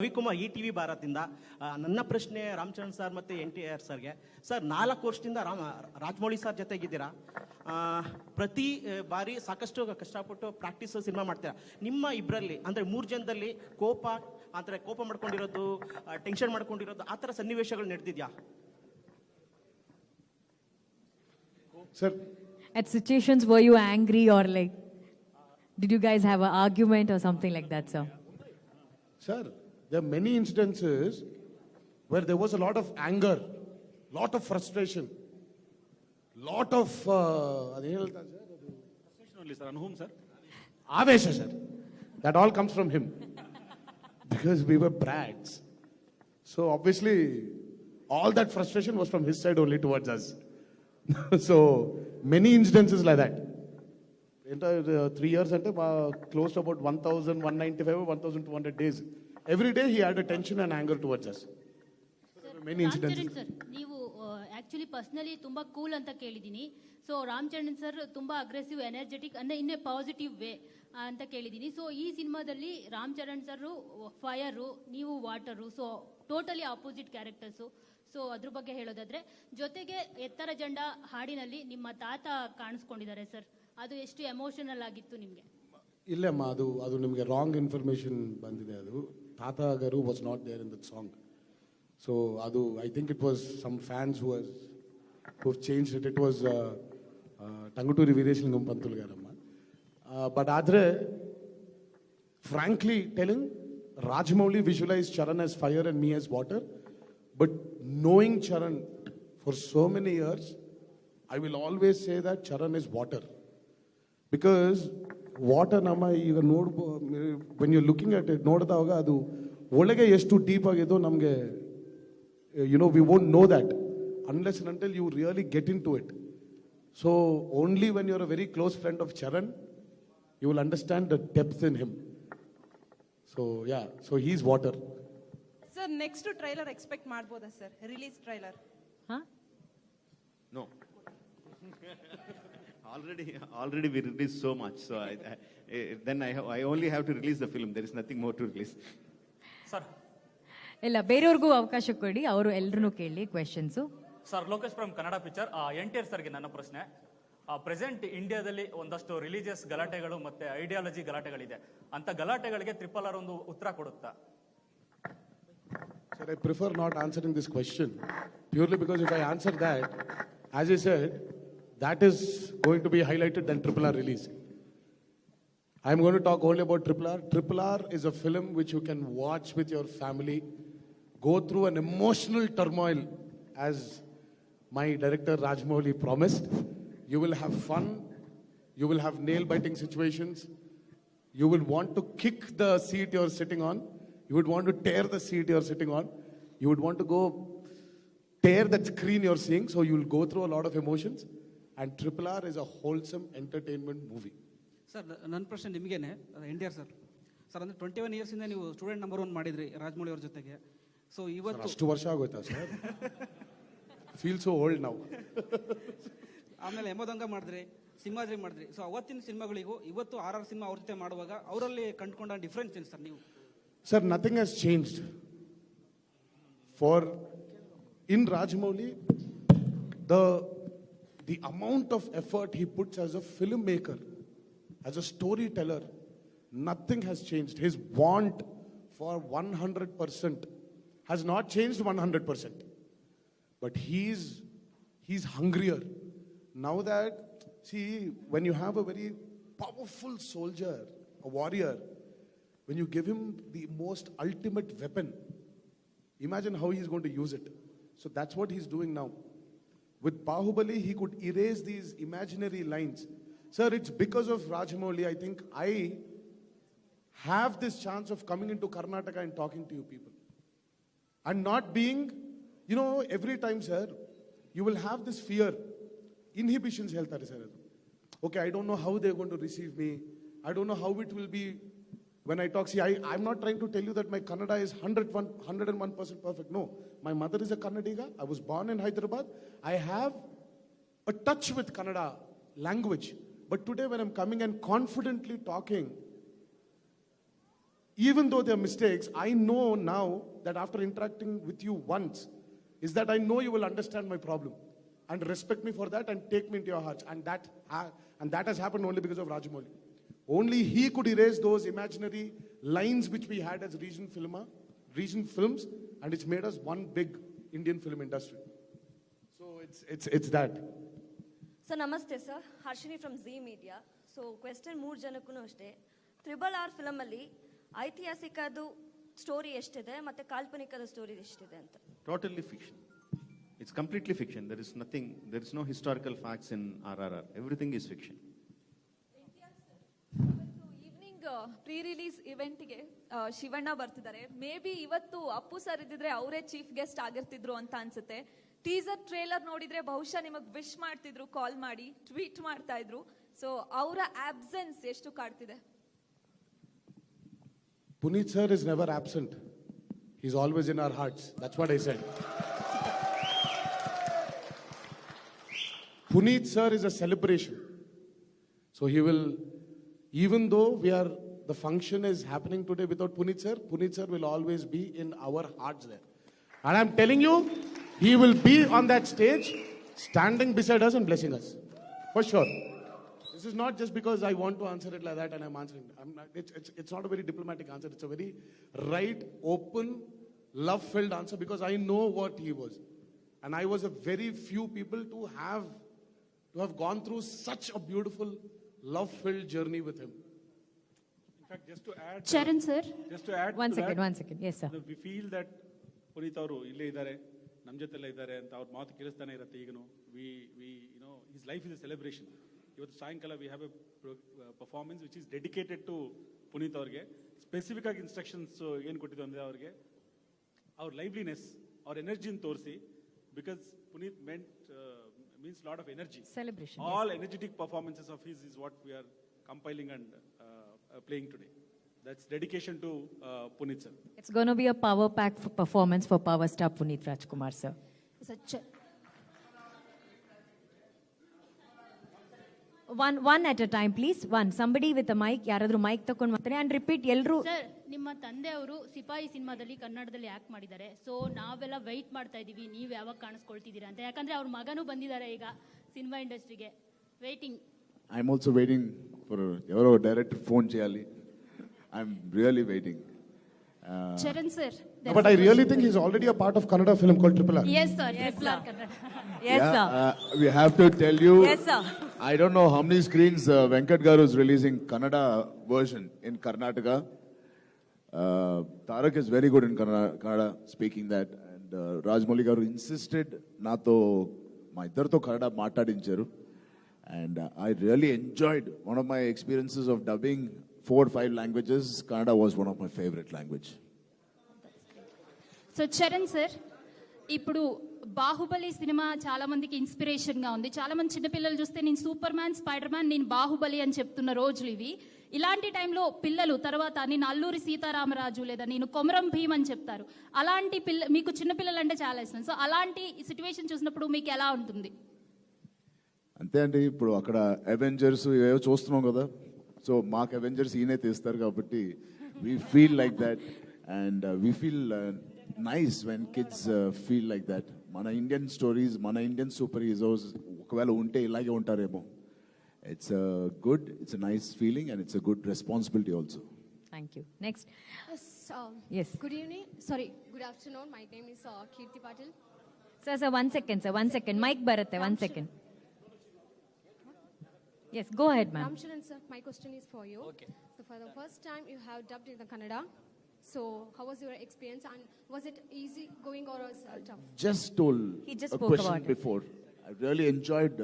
Ravikumar TV ಭಾರತದಿಂದ ನನ್ನ ಪ್ರಶ್ನೆ ರಾಮಚರಣ್ ಸರ್ ಮತ್ತು NTR ಸರ್ಗೆ. ಸರ್ 4 ವರ್ಷದಿಂದ ರಾಜಮೌಳಿ ಸರ್ ಜೊತೆಗಿದ್ದೀರಾ. ಪ್ರತಿ ಬಾರಿ ಸಾಕಷ್ಟು ಕಷ್ಟಪಟ್ಟು ಪ್ರಾಕ್ಟೀಸ್ ಸಿನಿಮಾ ಮಾಡ್ತೀರಾ. ನಿಮ್ಮ ಇಬ್ಬರಲ್ಲಿ ಅಂದರೆ 3 ಜನದಲ್ಲಿ ಕೋಪ ಮಾಡ್ಕೊಂಡಿರೋದು, ಟೆನ್ಷನ್ ಮಾಡ್ಕೊಂಡಿರೋದು, ಆ ಥರ ಸನ್ನಿವೇಶಗಳು ನಡೆದಿದ್ಯಾ sir? At situations were you angry or like did you guys have an argument or something like that, sir? Sir, there are many instances where there was a lot of anger, lot of frustration, lot of frustration only, sir. On whom, sir? Avesha, sir. That all comes from him. Because we were brats. So obviously, all that frustration was from his side only towards us. So many instances like that. Entire 3 years ante close to about 1195 or 1200 days. Every day he had a tension and anger towards us. Many incidents. Sir, ನೀವು actually personally ತುಂಬಾ cool ಅಂತ ಕೇಳಿದೀನಿ. So Ram Charan sir ತುಂಬಾ aggressive, energetic ಅಂದ್ರೆ ಇನ್ನೇ positive way ಅಂತ ಕೇಳಿದೀನಿ. So ಈ ಸಿನಿಮಾದಲ್ಲಿ ರಾಮಚರಣ್ ಸರ್ ಫೈರು, ನೀವು water, so totally opposite characters. So ಅದ್ರ ಬಗ್ಗೆ ಹೇಳೋದಾದ್ರೆ, ಜೊತೆಗೆ ಎತ್ತರ ಜಂಡ ಹಾಡಿನಲ್ಲಿ ನಿಮ್ಮ ತಾತ ಕಾಣಿಸ್ಕೊಂಡಿದ್ದಾರೆ ಸರ್. ಅದು ಎಷ್ಟು ಎಮೋಷನಲ್ ಆಗಿತ್ತು ನಿಮಗೆ? ಇಲ್ಲಮ್ಮ, ಅದು ನಿಮಗೆ ರಾಂಗ್ ಇನ್ಫಾರ್ಮೇಶನ್ ಬಂದಿದೆ. ಅದು ತಾತ garu was not there in that song. So adu, I think it was some fans who have changed it. It was Tanguturi Veereslingam Pantul garamma. But adre, frankly telling, Rajamouli visualized Charan as fire and me as water. But knowing Charan for so many years, I will always say that Charan is water. Because water ನಮ್ಮ ಈಗ when you're looking at it, ನೋಡಿದಾಗ ಅದು ಒಳಗೆ ಎಷ್ಟು deep ಆಗಿದೋ ನಮಗೆ we won't know that unless and until you really get into it. So only when you're a very close friend of Charan, you will understand the depth in him. So yeah, so he's water. Sir, next trailer expect ಮಾಡ್ಬೋದಾ sir? Release trailer. No. Already we released so much, so then I only have to release the film. There is nothing more to release. Sir ಇಲ್ಲ, ಬೇರೆಯವ್ರಿಗೂ ಅವಕಾಶ ಕೊಡಿ, ಅವರು ಎಲ್ಲರೂ ಕೇಳಿ questions. Sir, Lokesh from Kannada picture. NTR ಸರ್ಗೆ ನನ್ನ ಪ್ರಶ್ನೆ. ಪ್ರೆಸೆಂಟ್ ಇಂಡಿಯಾದಲ್ಲಿ ಒಂದಷ್ಟು ರಿಲಿಜಿಯಸ್ ಗಲಾಟೆಗಳು ಮತ್ತೆ ಐಡಿಯಾಲಜಿ ಗಲಾಟೆಗಳಿದೆ. ಅಂತ ಗಲಾಟೆಗಳಿಗೆ RRR ಒಂದು ಉತ್ತರ ಕೊಡುತ್ತಾ? Sir, I prefer not answering this question purely because if I answer that, as I said, that is going to be highlighted than RRR release. I am going to talk only about RRR. RRR is a film which you can watch with your family, go through an emotional turmoil as my director Rajamouli promised. You will have fun, you will have nail-biting situations, you will want to kick the seat you're sitting on, you would want to tear the seat you're sitting on, you would want to go tear that screen you're seeing, so you'll go through a lot of emotions. And RRR is a wholesome entertainment movie. Sir, ನನ್ನ ಪ್ರಶ್ನೆ ನಿಮಗೇನೆ. NTR sir, ಅಂದರೆ 21 ಇಯರ್ಸಿಂದ ನೀವು student number 1 ಮಾಡಿದ್ರಿ ರಾಜಮೌಳಿ ಅವ್ರ ಜೊತೆಗೆ. So ಇವತ್ತು ಅಷ್ಟು ವರ್ಷ ಆಗೋಯ್ತಾ ಸರ್? ಫೀಲ್ ಸೋ ಓಲ್ಡ್ ನಾವು. ಆಮೇಲೆ ಯಮದೊಂಗ ಮಾಡಿದ್ರಿ, ಸಿಂಹಾದ್ರಿ ಮಾಡಿದ್ರಿ. ಸೊ ಅವತ್ತಿನ ಸಿನಿಮಾಗಳಿಗೂ ಇವತ್ತು RRR ಸಿನಿಮಾ ಅವ್ರ ಜೊತೆ ಮಾಡುವಾಗ ಅವರಲ್ಲಿ ಕಂಡುಕೊಂಡ ಡಿಫ್ರೆನ್ಸ್ ಏನು ಸರ್ ನೀವು? Sir, nothing has changed. In Rajamouli, the amount of effort he puts as a filmmaker, as a storyteller, nothing has changed. His want for 100% has not changed 100%. But he's hungrier. Now that, see, when you have a very powerful soldier, a warrior, when you give him the most ultimate weapon, imagine how he's going to use it. So that's what he's doing now. With Bahubali, he could erase these imaginary lines. Sir, it's because of Rajamouli, I think, I have this chance of coming into Karnataka and talking to you people. And not being, every time, sir, you will have this fear. Inhibitions heltare, sir. Okay, I don't know how they're going to receive me. I don't know how it will be when I talk. See, I'm not trying to tell you that my Kannada is 101% perfect. No, my mother is a Kannadiga. I was born in Hyderabad. I have a touch with Kannada language. But today when I'm coming and confidently talking, even though there are mistakes, I know now that after interacting with you once, is that I know you will understand my problem and respect me for that and take me into your hearts. And that has happened only because of Rajamouli. Only he could erase those imaginary lines which we had as region films, and it's made us one big Indian film industry. So it's that. So namaste sir, Harshini from Z Media. So question 3 ಜನಕ್ಕೂ ಅಷ್ಟೇ, RRR film ಅಲ್ಲಿ ಐತಿಹಾಸಿಕದ story ಎಷ್ಟಿದೆ ಮತ್ತೆ ಕಾಲ್ಪನಿಕದ story ಎಷ್ಟಿದೆ ಅಂತ? Totally fiction. It's completely fiction. There is no historical facts in RRR. Everything is fiction. Evening pre release ಇವೆಂಟ್ಗೆ ಶಿವಣ್ಣ ಬರ್ತಿದ್ದಾರೆ. May be ಇವತ್ತು ಅಪ್ಪು ಸರ್ ಇದ್ದಿದ್ರೆ ಅವರೇ ಚೀಫ್ ಗೆಸ್ಟ್ ಆಗಿರ್ತಿದ್ರು ಅಂತ ಅನ್ಸುತ್ತೆ. ಟೀಸರ್ ಟ್ರೇಲರ್ ನೋಡಿದ್ರೆ ಬಹುಶಃ ನಿಮಗೆ ವಿಶ್ ಮಾಡ್ತಿದ್ರು, ಕಾಲ್ ಮಾಡಿ ಟ್ವೀಟ್ ಮಾಡ್ತಾ ಇದ್ರು. ಸೊ ಅವರ ಆಬ್ಸೆನ್ಸ್ ಎಷ್ಟು ಕಾಡ್ತಿದೆ? Puneet sir is never absent. He's always in our hearts. That's what I said. Puneet sir is a celebration. So he will, even though the function is happening today without Puneet sir will always be in our hearts there. And I'm telling you, he will be on that stage, standing beside us and blessing us. For sure. This is not just because I want to answer it like that and I'm answering. It's not a very diplomatic answer. It's a very right, open, love-filled answer because I know what he was. And I was a very few people to have gone through such a beautiful, love-filled journey with him. In fact, just to add... Charan sir. Just to add One second. Yes, sir. We feel that Puneeth ಅವರು ಇಲ್ಲೇ ಇದ್ದಾರೆ, ನಮ್ಮ ಜೊತೆಲ್ಲೇ ಇದ್ದಾರೆ ಅಂತ ಅವ್ರ ಮಾತು ಕೇಳಿಸ್ತಾನೆ ಇರುತ್ತೆ. ಈಗನು his life is a celebration. ಇವತ್ತು ಸಾಯಂಕಾಲ we have a performance which is dedicated to Puneeth ಅವ್ರಿಗೆ. ಸ್ಪೆಸಿಫಿಕ್ ಆಗಿ ಇನ್ಸ್ಟ್ರಕ್ಷನ್ಸ್ ಏನು ಕೊಟ್ಟಿದ್ದು ಅಂದರೆ ಅವ್ರಿಗೆ ಅವ್ರ ಲೈವ್ಲಿನೆಸ್, ಅವ್ರ ಎನರ್ಜಿನ ತೋರಿಸಿ, because Puneeth means lot of energy. Celebration. All energetic performances of his is what we are compiling and playing today. That's dedication to Puneet sir. It's going to be a power pack performance for power star Puneet Rajkumar sir. One at a time, please. Somebody with a mic. ಯಾರಾದ್ರೂ mic ತಕೊಂಡು ಮಾತಾಡಿ and repeat. ಎಲ್ಲರೂ sir, ನಿಮ್ಮ ತಂದೆ ಅವರು ಸಿಪಾಯಿ ಸಿನಿಮಾದಲ್ಲಿ ಕನ್ನಡದಲ್ಲಿ ಆಕ್ಟ್ ಮಾಡಿದ್ದಾರೆ. ಸೊ ನಾವೆಲ್ಲ ವೆಯ್ಟ್ ಮಾಡ್ತಾ ಇದೀವಿ, ನೀವು ಯಾವಾಗ ಕಾಣಿಸ್ಕೊಳ್ತಿದ್ದೀರಾ ಅಂತ. ಯಾಕಂದ್ರೆ ಅವ್ರ ಮಗನೂ ಬಂದಿದ್ದಾರೆ ಈಗ ಸಿನಿಮಾ ಇಂಡಸ್ಟ್ರಿಗೆ. Waiting. I am also waiting for ಯಾರೋ ಡೈರೆಕ್ಟರ್ ಫೋನ್ చేయాలి. I am really waiting. Charan sir. But I really think he's already a part of Kannada film called RRR. Yes sir, RRR Kannada. Yes sir. We have to tell you. Yes sir. I don't know how many screens Venkat Garu is releasing Kannada version in Karnataka. Tarak is very good in Kannada speaking that, and Rajamouli Garu insisted nato ma iddartho Kannada maatadincharu, and I really enjoyed. One of my experiences of dubbing 4 or 5 languages, Kannada was one of my favorite language. So Charan sir, ఇప్పుడు Baahubali cinema చాలా మందికి inspiration గా ఉంది. చాలా మంది చిన్నపిల్లలు చూస్తే నేను సూపర్ మ్యాన్, స్పైడర్ మ్యాన్, నేను బాహుబలి అని చెప్తున్న రోజులు ఇవి. ఇలాంటి టైంలో పిల్లలు తర్వాత నేను అల్లూరి సీతారామరాజు లేదా నేను కొమరం భీమ్ అని చెప్తారు. అలాంటి మీకు చిన్నపిల్లలు అంటే చాలా ఇష్టం. సో అలాంటి సిచ్యువేషన్ చూసినప్పుడు మీకు ఎలా ఉంటుంది? అంతే అండి, ఇప్పుడు అక్కడ అవెంజర్స్ ఏవో చూస్తున్నాం కదా, సో మాకు అవెంజర్స్ ఈయనే తీస్తారు కాబట్టి we feel like that, and we feel nice when kids feel like that. మన ఇండియన్ స్టోరీస్, మన ఇండియన్ సూపర్ హీరోస్ ఒకవేళ ఉంటే ఇలాగే ఉంటారేమో. It's a good, it's a nice feeling, and it's a good responsibility also. Thank you. Next. Yes. Good evening. Sorry. Good afternoon. My name is Kirti Patil. Sir, 1 second, sir. 1 second. Mic baratte. 1 second. Yes, go ahead, ma'am. Charan sir, my question is for you. Okay. So for the first time you have dubbed in the Kannada. So how was your experience, and was it easy going or was it tough? Just told He just a spoke question about it. before. I really enjoyed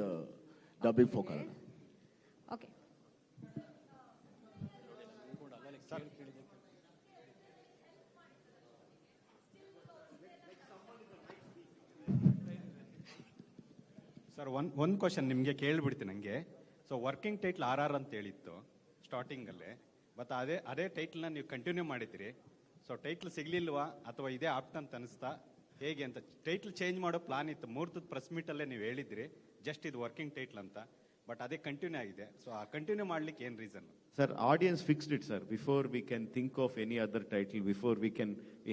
dubbing for Kannada. Okay. Sir, ಒಂದು question ನಿಮಗೆ ಕೇಳಿಬಿಡ್ತೀನಿ ನನಗೆ. So working title RR ಅಂತ ಹೇಳಿತ್ತು ಸ್ಟಾರ್ಟಿಂಗಲ್ಲೇ, but ಅದೇ ಟೈಟ್ಲನ್ನ ನೀವು continue ಮಾಡಿದ್ದೀರಿ. So title ಸಿಗ್ಲಿಲ್ವಾ ಅಥವಾ ಇದೇ ಆಪ್ಟ್ ಅಂತ ಅನಿಸ್ತಾ ಹೇಗೆ ಅಂತ? ಟೈಟ್ಲ್ ಚೇಂಜ್ ಮಾಡೋ ಪ್ಲಾನ್ ಇತ್ತು, ಮುಹೂರ್ತದ ಪ್ರೆಸ್ ಮೀಟಲ್ಲೇ ನೀವು ಹೇಳಿದ್ರಿ ಜಸ್ಟ್ ಇದು ವರ್ಕಿಂಗ್ ಟೈಟ್ಲ್ ಅಂತ. ಬಟ್ ಅದೇ ಕಂಟಿನ್ಯೂ ಆಗಿದೆ. ಸೊ ಆ ಕಂಟಿನ್ಯೂ ಮಾಡ್ಲಿಕ್ಕೆ ಏನು reason? Sir, audience fixed it, sir. Before we can think of any other title, before we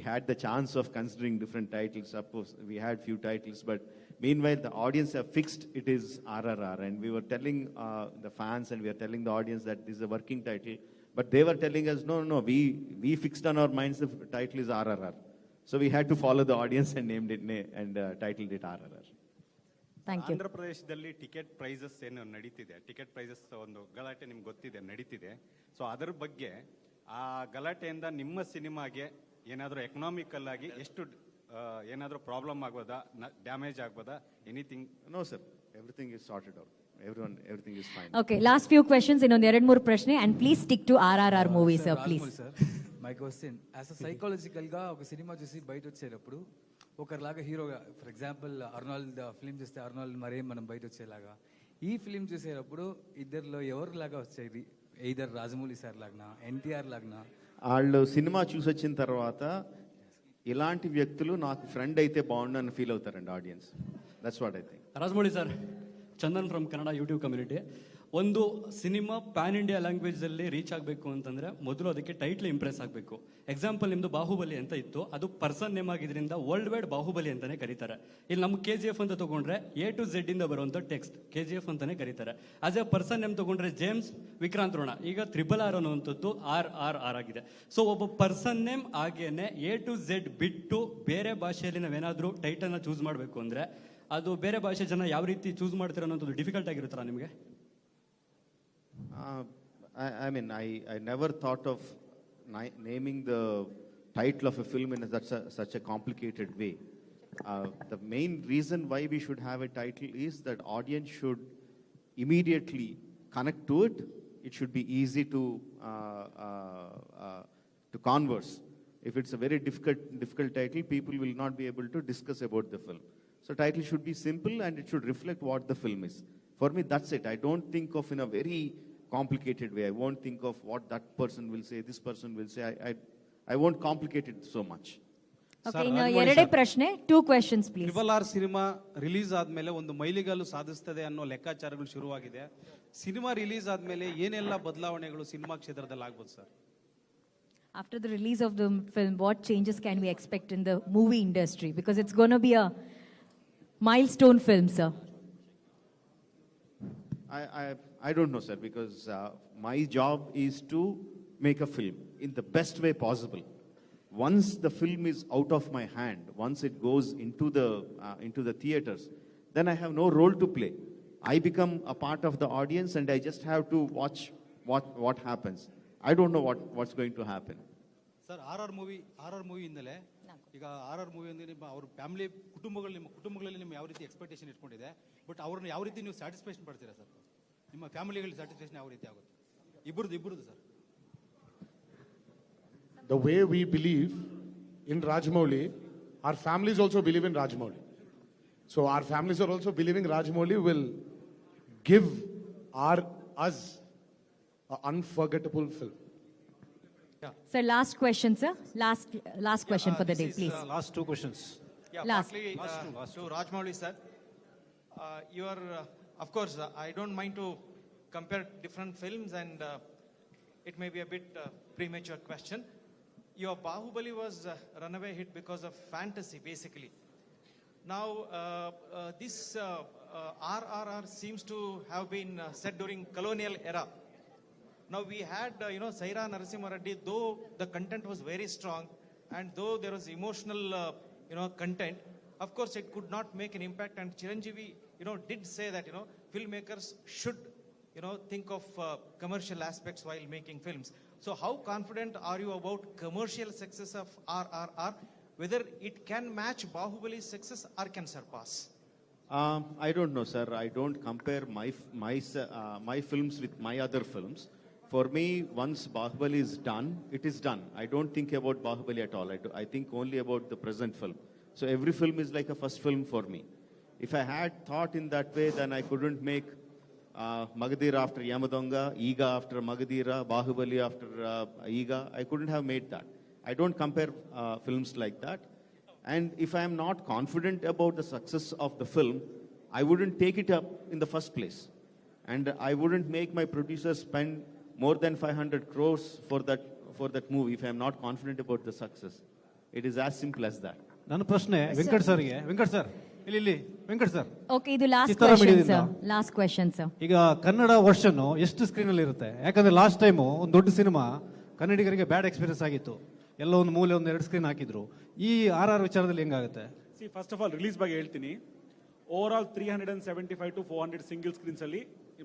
had the chance of considering different titles. Suppose we had few titles, but meanwhile the audience have fixed it is RRR, and we were telling the fans and we are telling the audience that this is a working title, but they were telling us no, we fixed on our minds the title is RRR. So we had to follow the audience and named it and titled it RRR. Thank you. Andhra ಪ್ರದೇಶದಲ್ಲಿ ticket prices ಏನು ನಡೀತಿದೆ, ticket prices ಒಂದು ಗಲಾಟೆ ನಿಮ್ಗೆ ಗೊತ್ತಿದೆ ನಡೀತಿದೆ. So ಅದರ ಬಗ್ಗೆ ಆ ಗಲಾಟೆಯಿಂದ ನಿಮ್ಮ ಸಿನಿಮಾಗೆ ಏನಾದರೂ ಎಕನಾಮಿಕಲ್ ಆಗಿ ಎಷ್ಟು ಏನಾದರೂ ಪ್ರಾಬ್ಲಮ್ ಆಗ್ಬೋದಾ, ಡ್ಯಾಮೇಜ್ ಆಗ್ಬೋದಾ, anything? No, sir. Everything is sorted out. Everything is fine. Okay, last few questions. ಇನ್ನೊಂದು 2-3 ಪ್ರಶ್ನೆ, and please stick to RRR movie, sir, please. My question as a సైకాలజికల్గా ఒక సినిమా చూసి బయట వచ్చేటప్పుడు ఒకరిలాగా హీరోగా, ఫర్ ఎగ్జాంపుల్ అర్నాల్డ్ ఫిలిం చూస్తే అర్నాల్డ్ మరేం మనం బయట వచ్చేలాగా, ఈ ఫిలిం చూసేటప్పుడు ఇద్దరిలో ఎవరిలాగా వచ్చేది? ఎయిదర్ రాజమౌళి సార్ లాగా, ఎన్టీఆర్ లాగా? వాళ్ళు సినిమా చూసొచ్చిన తర్వాత ఇలాంటి వ్యక్తులు నాకు ఫ్రెండ్ అయితే బాగుండు అని ఫీల్ అవుతారండి audience. That's what I think. Rajamouli sir, Chandan from Kannada YouTube community. ಒಂದು ಸಿನಿಮಾ ಪ್ಯಾನ್ ಇಂಡಿಯಾ ಲ್ಯಾಂಗ್ವೇಜಲ್ಲಿ ರೀಚ್ ಆಗಬೇಕು ಅಂತಂದರೆ ಮೊದಲು ಅದಕ್ಕೆ ಟೈಟ್ಲ್ ಇಂಪ್ರೆಸ್ ಆಗಬೇಕು. ಎಕ್ಸಾಂಪಲ್ ನಿಮ್ಮದು ಬಾಹುಬಲಿ ಅಂತ ಇತ್ತು, ಅದು ಪರ್ಸನ್ ನೇಮ್ ಆಗಿದ್ರಿಂದ ವರ್ಲ್ಡ್ ವೈಡ್ ಬಾಹುಬಲಿ ಅಂತಲೇ ಕರೀತಾರೆ. ಇಲ್ಲಿ ನಮ್ಮ KGF ಅಂತ ತೊಗೊಂಡ್ರೆ A to Z ಇಂದ ಬರುವಂಥ ಟೆಕ್ಸ್ಟ್ KGF ಅಂತಲೇ ಕರೀತಾರೆ. ಆಸ್ ಎ ಪರ್ಸನ್ ನೇಮ್ ತೊಗೊಂಡ್ರೆ ಜೇಮ್ಸ್ ವಿಕ್ರಾಂತ್ ರೋಣ, ಈಗ RRR ಅನ್ನುವಂಥದ್ದು RRR ಆಗಿದೆ. ಸೊ ಒಬ್ಬ ಪರ್ಸನ್ ನೇಮ್ ಹಾಗೇನೆ A to Z ಬಿಟ್ಟು ಬೇರೆ ಭಾಷೆಯಲ್ಲಿ ನಾವೇನಾದರೂ ಟೈಟಲ್ನ ಚೂಸ್ ಮಾಡಬೇಕು ಅಂದರೆ ಅದು ಬೇರೆ ಭಾಷೆ ಜನ ಯಾವ ರೀತಿ ಚೂಸ್ ಮಾಡ್ತೀರ ಅನ್ನೋದು ಡಿಫಿಕಲ್ಟ್ ಆಗಿರುತ್ತಲ್ಲ ನಿಮಗೆ? I mean, I never thought of naming the title of a film in such a complicated way. The main reason why we should have a title is that audience should immediately connect to it. It should be easy to converse. If it's a very difficult title, people will not be able to discuss about the film. So title should be simple and it should reflect what the film is. For me, that's it. I don't think of in a very complicated way. I won't think of what that person will say, this person will say. I won't complicate it so much. Okay, ಇನ್ನು ಎರಡೇ ಪ್ರಶ್ನೆ, 2 questions please. RRR cinema release ಆದ್ಮೇಲೆ ಒಂದು ಮೈಲಿಗಲ್ಲು ಸಾಧಿಸ್ತದೆ ಅನ್ನೋ ಲೆಕ್ಕಾಚಾರಗಳು ಶುರುವಾಗಿದೆ. Cinema release ಆದ್ಮೇಲೆ ಏನೆಲ್ಲ ಬದಲಾವಣೆಗಳು ಸಿನಿಮಾ ಕ್ಷೇತ್ರದಲ್ಲಿ ಆಗ್ಬೋದು sir? After the release of the film, what changes can we expect in the movie industry? Because it's going to be a milestone film, sir. I don't know, sir, because my job is to make a film in the best way possible. Once the film is out of my hand, once it goes into the theaters, then I have no role to play. I become a part of the audience and I just have to watch what happens. I don't know what's going to happen. Sir, RRR movie ಇಂದಲೇ ಈಗ RRR movie ಅಂದ್ರೆ ನಿಮ್ಮ ಅವ್ರ family ಕುಟುಂಬಗಳಲ್ಲಿ ನಿಮ್ಮ ಯಾವ ರೀತಿ expectation ಇಟ್ಕೊಂಡಿದೆ, but ಅವ್ರನ್ನ ಯಾವ ರೀತಿ ನೀವು ಸ್ಯಾಟಿಸ್ಫ್ಯಾಕ್ಷನ್ ಪಡ್ತೀರಾ ಸರ್? ನಿಮ್ಮ ಫ್ಯಾಮಿಲಿಗಳಿಗೆ ಸ್ಯಾಟಿಸ್ಫ್ಯಾಕ್ಷನ್ ಯಾವ ರೀತಿ ಆಗುತ್ತೆ? ಇಬ್ಬರದು sir. The way we believe in Rajamouli, our families also believe in Rajamouli. So our families are also believing Rajamouli will give us an unforgettable film. Sir, last question, sir. Last question for the day, please. Last 2 questions. Yeah, last. To Rajamouli sir, you are, of course, I don't mind to compare different films, and it may be a bit premature question. Your Bahubali was a runaway hit because of fantasy, basically. Now, this RRR seems to have been set during colonial era. Now we had, Saira Narasimha Reddy, though the content was very strong and though there was emotional, content, of course it could not make an impact. And Chiranjeevi, did say that, filmmakers should, think of commercial aspects while making films. So how confident are you about commercial success of RRR? Whether it can match Bahubuli's success or can surpass? I don't know, sir. I don't compare my films with my other films. For me, once Bahubali is done, it is done. I don't think about Bahubali at all. I think only about the present film. So every film is like a first film for me. If I had thought in that way, then I couldn't make Magadira after Yamadonga, Iga after Magadira, Bahubali after Iga. I couldn't have made that. I don't compare films like that. And if I am not confident about the success of the film, I wouldn't take it up in the first place. And I wouldn't make my producers spend more than 500 crores for that movie if I am not confident about the success. It is as simple as that. ನನ್ನ ಪ್ರಶ್ನೆ ವೆಂಕಟ್ ಸರ್ಗೆ. Venkat sir ಇಲ್ಲಿ Venkat sir. Okay, ಇದು last question sir. Last question sir. ಈಗ Kannada version ಎಷ್ಟು screen ಅಲ್ಲಿ ಇರುತ್ತೆ? ಯಾಕಂದ್ರೆ ಲಾಸ್ಟ್ ಟೈಮು ಒಂದು ದೊಡ್ಡ ಸಿನಿಮಾ ಕನ್ನಡಿಗರಿಗೆ ಬ್ಯಾಡ್ ಎಕ್ಸ್ಪೀರಿಯನ್ಸ್ ಆಗಿತ್ತು. ಎಲ್ಲ ಒಂದು ಮೂಲೆ ಒಂದು 2 ಸ್ಕ್ರೀನ್ ಹಾಕಿದ್ರು. ಈ RR ವಿಚಾರದಲ್ಲಿ ಹೆಂಗಾಗುತ್ತೆ? ಫಸ್ಟ್ ಆಫ್ ಆಲ್ ರಿಲೀಸ್ ಬಗ್ಗೆ ಹೇಳ್ತೀನಿ. Over all 375 to 400 single screens ಅಲ್ಲಿ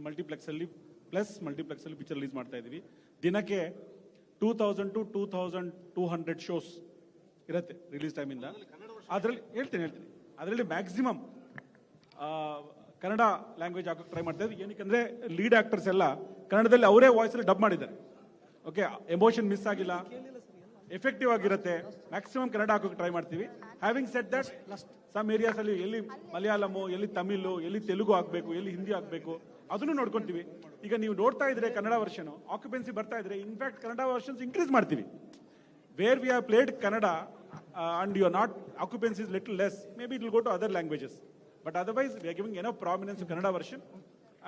ಮಲ್ಟಿಪ್ಲೆಕ್ಸ್ ಅಲ್ಲಿ ಪ್ಲಸ್ ಮಲ್ಟಿಪ್ಲೆಕ್ಸ್ ಅಲ್ಲಿ ಪಿಕ್ಚರ್ ರಿಲೀಸ್ ಮಾಡ್ತಾ ಇದೀವಿ. ದಿನಕ್ಕೆ 2000 to 2200 ಶೋಸ್ ಇರುತ್ತೆ ರಿಲೀಸ್ ಟೈಮ್ ಇಂದ. ಅದರಲ್ಲಿ ಹೇಳ್ತೀನಿ ಅದರಲ್ಲಿ ಮ್ಯಾಕ್ಸಿಮಮ್ ಕನ್ನಡ ಲ್ಯಾಂಗ್ವೇಜ್ ಹಾಕೋಕೆ ಟ್ರೈ ಮಾಡ್ತಾ ಇದ್ವಿ. ಏನಕ್ಕೆ ಲೀಡ್ ಆಕ್ಟರ್ಸ್ ಎಲ್ಲ ಕನ್ನಡದಲ್ಲಿ ಅವರೇ ವಾಯ್ಸ್ ಅಲ್ಲಿ ಡಬ್ ಮಾಡಿದ್ದಾರೆ. ಓಕೆ, ಎಮೋಷನ್ ಮಿಸ್ ಆಗಿಲ್ಲ, ಎಫೆಕ್ಟಿವ್ ಆಗಿರುತ್ತೆ. ಮ್ಯಾಕ್ಸಿಮಮ್ ಕನ್ನಡ ಹಾಕೋಕೆ ಟ್ರೈ ಮಾಡ್ತೀವಿ. Having said that some areas ಅಲ್ಲಿ ಎಲ್ಲಿ ಮಲಯಾಳಮು, ಎಲ್ಲಿ ತಮಿಳು, ಎಲ್ಲಿ ತೆಲುಗು ಆಗ್ಬೇಕು, ಎಲ್ಲಿ ಹಿಂದಿ ಆಗ್ಬೇಕು ಅದನ್ನು ನೋಡ್ಕೊಂತೀವಿ. ಈಗ ನೀವು ನೋಡ್ತಾ ಇದ್ರೆ ಕನ್ನಡ ವರ್ಷನ್ ಆಕ್ಯುಪೆನ್ಸಿ ಬರ್ತಾ ಇದ್ರೆ ಇನ್ಫ್ಯಾಕ್ಟ್ ಕನ್ನಡ ವರ್ಷನ್ಸ್ ಇನ್ಕ್ರೀಸ್ ಮಾಡ್ತೀವಿ. Where we have played Kannada and you are not, occupancy is little less, maybe it will go to other languages, but otherwise we are giving enough prominence to Kannada version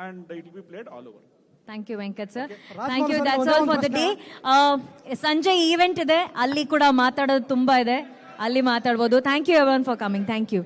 and it will be played all over. Thank you, Venkat sir. Thank you. That's all for the day. Sanjay event ide, alli kuda maatadodu tumba ide, alli maatadbodu. Thank you everyone for coming. Thank you.